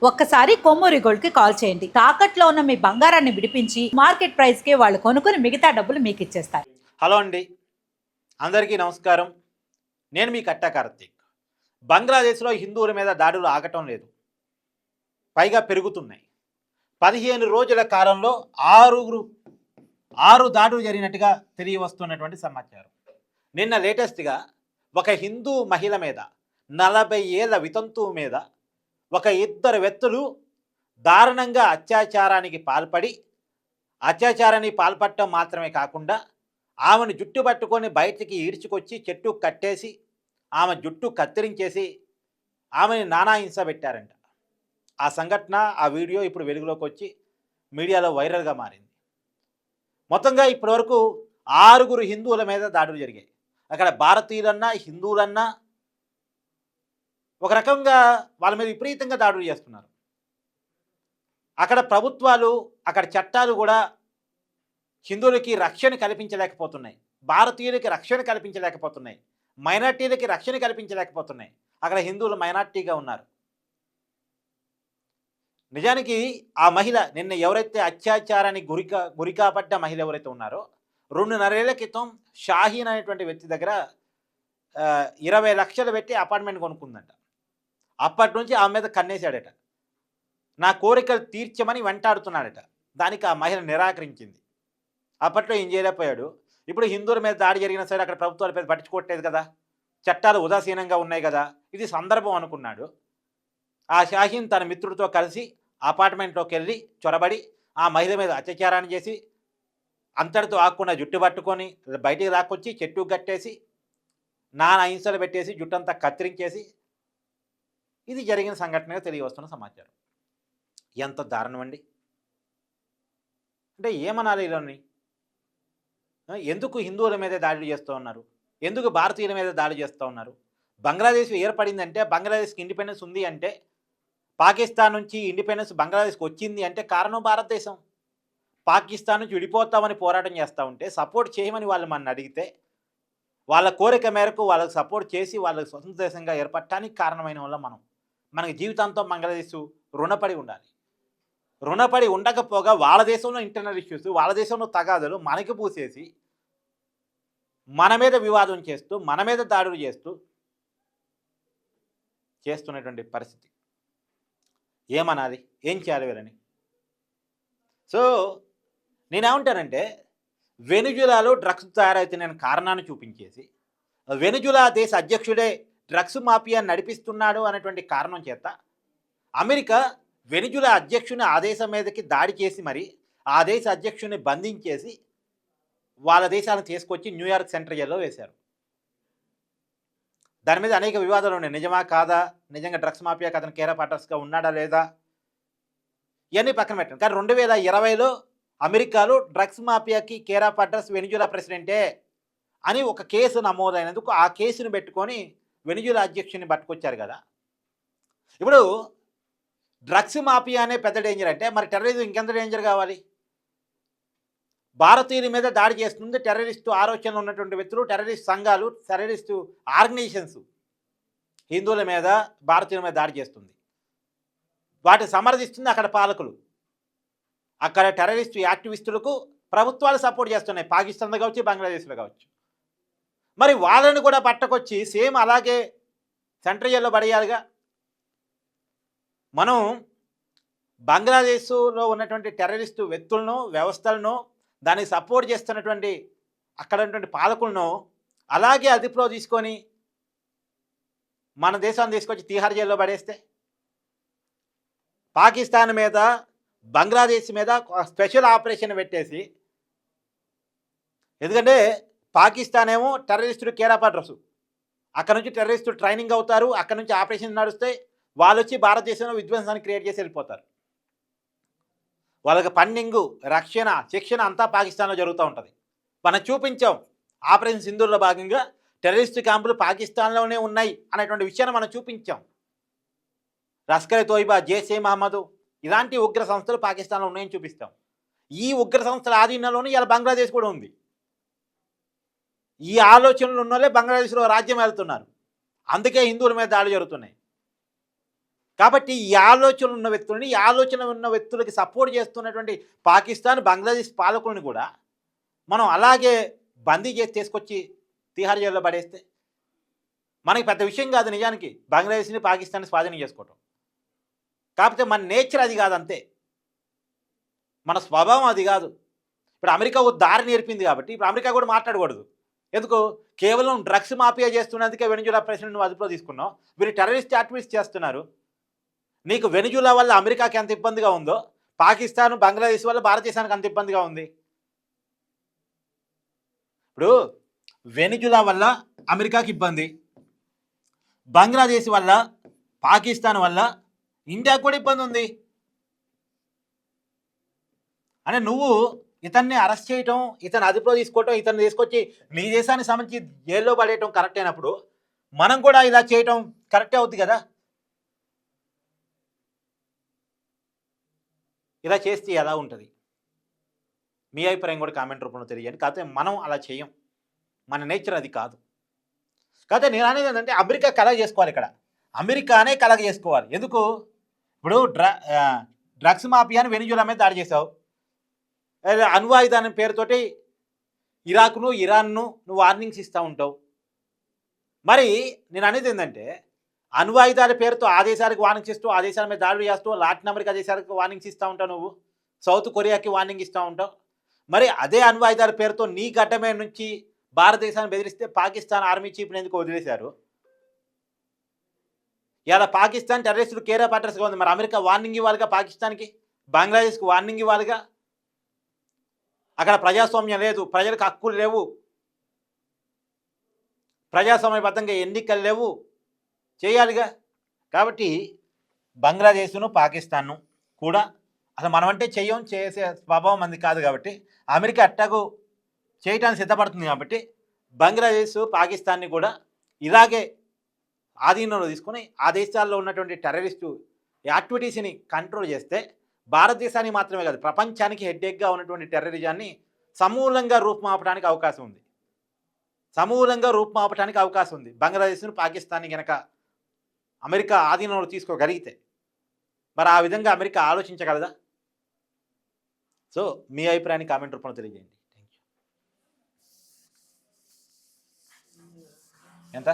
ఒక్కసారి కొమ్మూరి గోల్డ్ కి కాల్ చేయండి. తాకట్లో ఉన్న మీ బంగారాన్ని విడిపించి మార్కెట్ ప్రైస్ కి వాళ్ళు కొనుక్కుని మిగతా డబ్బులు మీకు ఇచ్చేస్తారు. హలో అండి, అందరికీ నమస్కారం. నేను మీ కట్టా కార్తీక్. బంగ్లాదేశ్లో హిందువుల మీద దాడులు ఆగటం లేదు, పైగా పెరుగుతున్నాయి. 15 రోజుల కాలంలో ఆరు దాడులు జరిగినట్టుగా తెలియవస్తున్నటువంటి సమాచారం. నిన్న లేటెస్ట్గా ఒక హిందూ మహిళ మీద 40 ఏళ్ల వితంతువు మీద ఒక ఇద్దరు వ్యక్తులు దారుణంగా అత్యాచారానికి పాల్పడటం మాత్రమే కాకుండా ఆమెను జుట్టు పట్టుకొని బయటికి ఈడ్చుకొచ్చి చెట్టు కట్టేసి ఆమె జుట్టు కత్తిరించేసి ఆమెని నానా హింస పెట్టారంట. ఆ సంఘటన, ఆ వీడియో ఇప్పుడు వెలుగులోకి వచ్చి మీడియాలో వైరల్గా మారింది. మొత్తంగా ఇప్పటివరకు 6 హిందువుల మీద దాడులు జరిగాయి. అక్కడ భారతీయులన్నా హిందువులన్నా ఒక రకంగా వాళ్ళ మీద విపరీతంగా దాడులు చేస్తున్నారు. అక్కడ ప్రభుత్వాలు, అక్కడ చట్టాలు కూడా హిందువులకి రక్షణ కల్పించలేకపోతున్నాయి, భారతీయులకి రక్షణ కల్పించలేకపోతున్నాయి, మైనార్టీలకి రక్షణ కల్పించలేకపోతున్నాయి. అక్కడ హిందువులు మైనార్టీగా ఉన్నారు. నిజానికి ఆ మహిళ నిన్న ఎవరైతే అత్యాచారానికి గురికాపడ్డ మహిళ ఎవరైతే ఉన్నారో 2.5 ఏళ్ల క్రితం షాహీన్ అనేటువంటి వ్యక్తి దగ్గర 20 లక్షలు పెట్టి అపార్ట్మెంట్ కొనుక్కుందంట. అప్పటి నుంచి ఆమె మీద కన్నేశాడట. నా కోరికలు తీర్చమని వెంటాడుతున్నాడట. దానికి ఆ మహిళ నిరాకరించింది. అప్పట్లో ఏం చేయలేకపోయాడు. ఇప్పుడు హిందువుల మీద దాడి జరిగిన సరే అక్కడ ప్రభుత్వాల మీద పట్టించుకోవట్లేదు కదా, చట్టాలు ఉదాసీనంగా ఉన్నాయి కదా, ఇది సందర్భం అనుకున్నాడు. ఆ షాహీన్ తన మిత్రుడితో కలిసి అపార్ట్మెంట్లోకి వెళ్ళి చొరబడి ఆ మహిళ మీద అత్యాచారాన్ని చేసి అంతటితో ఆకుండా జుట్టు పట్టుకొని బయటికి లాక్కొచ్చి చెట్టు కట్టేసి నానా హింసలు పెట్టేసి జుట్టంతా కత్తిరించేసి, ఇది జరిగిన సంఘటనగా తెలియవస్తున్న సమాచారం. ఎంత దారుణం అండి! అంటే ఏమనాలి ఇలాని? ఎందుకు హిందువుల మీద దాడులు చేస్తూ ఉన్నారు? ఎందుకు భారతీయుల మీద దాడి చేస్తూ ఉన్నారు? బంగ్లాదేశ్ ఏర్పడిందంటే, బంగ్లాదేశ్కి ఇండిపెండెన్స్ ఉంది అంటే, పాకిస్తాన్ నుంచి ఇండిపెండెన్స్ బంగ్లాదేశ్కి వచ్చింది అంటే కారణం భారతదేశం. పాకిస్తాన్ నుంచి విడిపోతామని పోరాటం చేస్తూ ఉంటే సపోర్ట్ చేయమని వాళ్ళు మన అడిగితే వాళ్ళ కోరిక మేరకు వాళ్ళకి సపోర్ట్ చేసి వాళ్ళకి స్వతంత్ర దేశంగా ఏర్పడటానికి కారణమైన వల్ల మనకి జీవితాంతం బంగ్లాదేశ్ రుణపడి ఉండాలి. రుణపడి ఉండకపోగా వాళ్ళ దేశంలో ఇంటర్నల్ ఇష్యూస్, వాళ్ళ దేశంలో తగాదలు మనకి పూసేసి మన మీద వివాదం చేస్తూ మన మీద దాడులు చేస్తున్నటువంటి పరిస్థితి. ఏమనాలి? ఏం చేయాలి వీరని? సో నేనేమంటానంటే, వెనిజులాలో డ్రగ్స్ తయారవుతున్న కారణాన్ని చూపించేసి వెనిజులా దేశ అధ్యక్షుడే డ్రగ్స్ మాఫియా నడిపిస్తున్నాడు అనేటువంటి కారణం చేత అమెరికా వెనిజులా అధ్యక్షుని ఆ దేశం మీదకి దాడి చేసి మరి ఆ దేశ అధ్యక్షుని బంధించేసి వాళ్ళ దేశాలను తీసుకొచ్చి న్యూయార్క్ సెంట్రల్ జైల్లో వేశారు. దాని మీద అనేక వివాదాలు ఉన్నాయి. నిజమా కాదా, నిజంగా డ్రగ్స్ మాఫియాకి అతను కేర్ ఆఫ్ అడ్రస్గా ఉన్నాడా లేదా, ఇవన్నీ పక్కన పెట్టండి. కానీ 2020లో అమెరికాలో డ్రగ్స్ మాఫియాకి కేర్ ఆఫ్ అడ్రస్ వెనిజులా ప్రెసిడెంటే అని ఒక కేసు నమోదైనందుకు ఆ కేసును పెట్టుకొని వెనిజులా అధ్యక్షుని పట్టుకొచ్చారు కదా. ఇప్పుడు డ్రగ్స్ మాఫియా అనే పెద్ద డేంజర్ అంటే మరి టెర్రరిజం ఇంకెంత డేంజర్ కావాలి? భారతీయుల మీద దాడి చేస్తుంది టెర్రరిస్టు ఆలోచనలు ఉన్నటువంటి వ్యక్తులు, టెర్రరిస్ట్ సంఘాలు, టెర్రరిస్టు ఆర్గనైజేషన్స్ హిందువుల మీద, భారతీయుల మీద దాడి చేస్తుంది. వాటిని సమర్థిస్తుంది అక్కడ పాలకులు. అక్కడ టెర్రరిస్టు యాక్టివిస్టులకు ప్రభుత్వాలు సపోర్ట్ చేస్తున్నాయి, పాకిస్తాన్లో కావచ్చు, బంగ్లాదేశ్లో కావచ్చు. మరి వాళ్ళని కూడా పట్టకొచ్చి సేమ్ అలాగే సెంట్రల్ జైల్లో పడేయాలిగా. మనం బంగ్లాదేశ్లో ఉన్నటువంటి టెర్రరిస్టు వ్యక్తులను, వ్యవస్థలను, దానికి సపోర్ట్ చేస్తున్నటువంటి అక్కడ ఉన్నటువంటి పాలకులను అలాగే అదుపులో తీసుకొని మన దేశాన్ని తీసుకొచ్చి తీహార్ జైల్లో పడేస్తే, పాకిస్తాన్ మీద, బంగ్లాదేశ్ మీద స్పెషల్ ఆపరేషన్ పెట్టేసి, ఎందుకంటే పాకిస్తాన్ ఏమో టెర్రరిస్టులు కేర్ ఆఫ్ అడ్రస్, అక్కడ నుంచి టెర్రరిస్టులు ట్రైనింగ్ అవుతారు, అక్కడ నుంచి ఆపరేషన్ నడుస్తాయి, వాళ్ళు వచ్చి భారతదేశంలో విధ్వంసాన్ని క్రియేట్ చేసి వెళ్ళిపోతారు. వాళ్ళకి ఫండింగు, రక్షణ, శిక్షణ అంతా పాకిస్తాన్లో జరుగుతూ ఉంటుంది. మనం చూపించాం ఆపరేషన్ సింధూర్లో భాగంగా టెర్రరిస్టు క్యాంపులు పాకిస్తాన్లోనే ఉన్నాయి అనేటువంటి విషయాన్ని మనం చూపించాం. లష్కర్ తోయిబా, జైషే మహమ్మద్ ఇలాంటి ఉగ్ర సంస్థలు పాకిస్తాన్లో ఉన్నాయని చూపిస్తాం. ఈ ఉగ్ర సంస్థల ఆధీనంలోనే ఇలా బంగ్లాదేశ్ కూడా ఉంది. ఈ ఆలోచనలు ఉన్నోళ్ళే బంగ్లాదేశ్లో రాజ్యం వెళ్తున్నారు. అందుకే హిందువుల మీద దాడులు జరుగుతున్నాయి. కాబట్టి ఈ ఆలోచన ఉన్న వ్యక్తులని, ఈ ఆలోచన ఉన్న వ్యక్తులకి సపోర్ట్ చేస్తున్నటువంటి పాకిస్తాన్, బంగ్లాదేశ్ పాలకులను కూడా మనం అలాగే బందీ చేసి తీసుకొచ్చి తిహార్ జైల్లో పడేస్తే మనకి పెద్ద విషయం కాదు నిజానికి బంగ్లాదేశ్ని, పాకిస్తాన్ని స్వాధీనం చేసుకోవటం. కాకపోతే మన నేచర్ అది కాదు అంతే, మన స్వభావం అది కాదు. ఇప్పుడు అమెరికా ఒక దారి నేర్పింది కాబట్టి ఇప్పుడు అమెరికా కూడా మాట్లాడకూడదు. ఎందుకు? కేవలం డ్రగ్స్ మాఫియా చేస్తున్నందుకే వెనిజులా ప్రెసిడెంట్ నువ్వు అదుపులో తీసుకున్నావు. వీరు టెర్రరిస్ట్ యాక్టివిస్ట్ చేస్తున్నారు. నీకు వెనిజులా వల్ల అమెరికాకి ఎంత ఇబ్బందిగా ఉందో పాకిస్తాన్, బంగ్లాదేశ్ వల్ల భారతదేశానికి అంత ఇబ్బందిగా ఉంది. ఇప్పుడు వెనిజులా వల్ల అమెరికాకి ఇబ్బంది, బంగ్లాదేశ్ వల్ల, పాకిస్తాన్ వల్ల ఇండియాకు కూడా ఇబ్బంది ఉంది. అంటే నువ్వు ఇతన్ని అరెస్ట్ చేయటం, ఇతను అదుపులో తీసుకోవటం, ఇతన్ని తీసుకొచ్చి నీ దేశానికి సంబంధించి జైల్లో పడేయటం కరెక్ట్ అయినప్పుడు మనం కూడా ఇలా చేయటం కరెక్టే అవుద్ది కదా. ఇలా చేస్తే ఎలా ఉంటుంది? మీ అభిప్రాయం కూడా కామెంట్ రూపంలో తెలియజేయండి. కాకపోతే మనం అలా చేయం, మన నేచర్ అది కాదు. కాకపోతే నేను అనేది ఏంటంటే అమెరికా కలగ చేసుకోవాలి, ఇక్కడ అమెరికానే కలగ చేసుకోవాలి. ఎందుకు? ఇప్పుడు డ్రగ్స్ మాఫియాని వెనిజులా మీద దాడి చేసావు, అణ్వాయుధానం పేరుతోటి ఇరాక్ను, ఇరాన్ను నువ్వు వార్నింగ్స్ ఇస్తూ ఉంటావు. మరి నేను అనేది ఏంటంటే అణ్వాయుధాల పేరుతో ఆ దేశాలకు వార్నింగ్స్ ఇస్తూ, ఆ దేశాల మీద దాడులు చేస్తూ, లాటిన్ అమెరికా దేశాలకు వార్నింగ్స్ ఇస్తూ ఉంటావు, నువ్వు సౌత్ కొరియాకి వార్నింగ్ ఇస్తూ ఉంటావు. మరి అదే అణ్వాయుధాల పేరుతో నీ గడ్డ మీద నుంచి భారతదేశాన్ని బెదిరిస్తే పాకిస్తాన్ ఆర్మీ చీఫ్ని ఎందుకు వదిలేశారు? ఇలా పాకిస్తాన్ టెర్రరిస్టులు కేర్ ఆఫ్ అడ్రస్గా ఉంది. మరి అమెరికా వార్నింగ్ ఇవ్వాలిగా పాకిస్తాన్కి, బంగ్లాదేశ్కి వార్నింగ్ ఇవ్వాలిగా. అక్కడ ప్రజాస్వామ్యం లేదు, ప్రజలకు హక్కులు లేవు, ప్రజాస్వామ్యబద్ధంగా ఎన్నికలు లేవు, చేయాలిగా. కాబట్టి బంగ్లాదేశ్ను, పాకిస్తాన్ను కూడా అసలు మనమంటే చెయ్యం, చేసే స్వభావం మంది కాదు. కాబట్టి అమెరికా అట్టాకు చేయటానికి సిద్ధపడుతుంది. కాబట్టి బంగ్లాదేశ్, పాకిస్తాన్ని కూడా ఇలాగే ఆధీనంలో తీసుకొని ఆ దేశాల్లో ఉన్నటువంటి టెర్రరిస్టు యాక్టివిటీస్ని కంట్రోల్ చేస్తే భారతదేశానికి మాత్రమే కాదు ప్రపంచానికి హెడ్ఏక్గా ఉన్నటువంటి టెర్రరిజాన్ని సమూలంగా రూపుమాపడానికి అవకాశం ఉంది, సమూలంగా రూపుమాపడానికి అవకాశం ఉంది. బంగ్లాదేశ్ను, పాకిస్తాన్ని కనుక అమెరికా ఆధీనంలో తీసుకోగలిగితే మరి ఆ విధంగా అమెరికా ఆలోచించగలదా? సో మీ అభిప్రాయాన్ని కామెంట్ రూపంలో తెలియజేయండి.